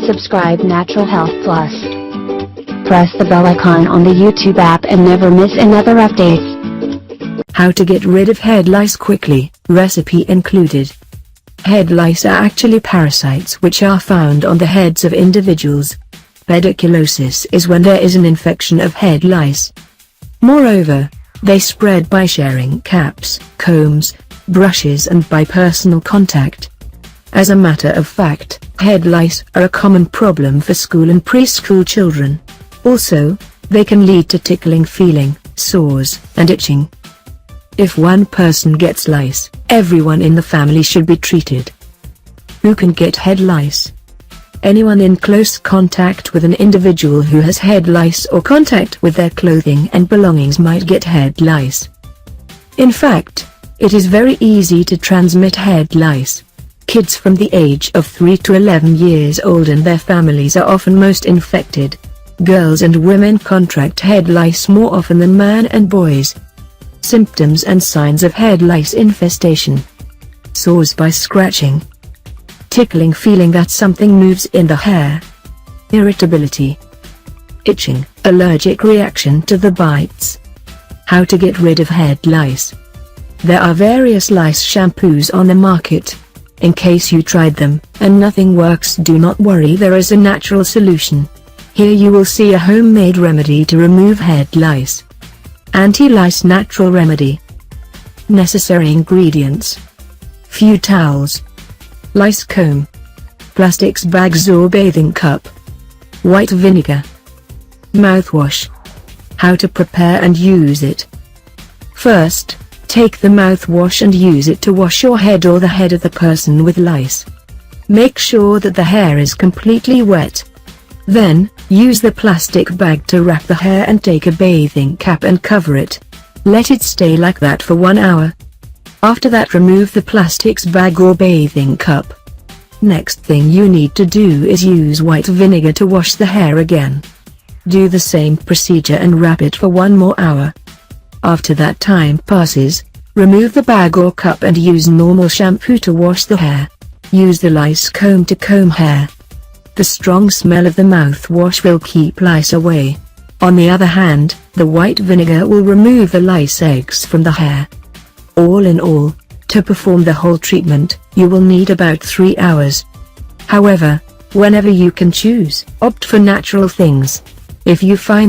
subscribe Natural Health Plus. Press the bell icon on the YouTube app and never miss another update. How to get rid of head lice quickly, recipe included. Head lice are actually parasites which are found on the heads of individuals. Pediculosis is when there is an infection of head lice. Moreover, they spread by sharing caps, combs, brushes and by personal contact. As a matter of fact, head lice are a common problem for school and preschool children. Also, they can lead to tickling feeling, sores, and itching. If one person gets lice, everyone in the family should be treated. Who can get head lice? Anyone in close contact with an individual who has head lice or contact with their clothing and belongings might get head lice. In fact, it is very easy to transmit head lice. Kids from the age of 3 to 11 years old and their families are often most infected. Girls and women contract head lice more often than men and boys. Symptoms and signs of head lice infestation: sores by scratching, tickling feeling that something moves in the hair, irritability, itching, allergic reaction to the bites. How to get rid of head lice? There are various lice shampoos on the market. In case you tried them and nothing works, do not worry, there is a natural solution. Here you will see a homemade remedy to remove head lice. Anti-Lice Natural Remedy. Necessary ingredients: few towels, lice comb, plastics bags or bathing cup, white vinegar, mouthwash. How to prepare and use it? First, take the mouthwash and use it to wash your head or the head of the person with lice. Make sure that the hair is completely wet. Then, use the plastic bag to wrap the hair and take a bathing cap and cover it. Let it stay like that for 1 hour. After that, remove the plastic bag or bathing cup. Next thing you need to do is use white vinegar to wash the hair again. Do the same procedure and wrap it for 1 more hour. After that time passes, remove the bag or cup and use normal shampoo to wash the hair. Use the lice comb to comb hair. The strong smell of the mouthwash will keep lice away. On the other hand, the white vinegar will remove the lice eggs from the hair. All in all, to perform the whole treatment, you will need about 3 hours. However, whenever you can choose, opt for natural things. If you find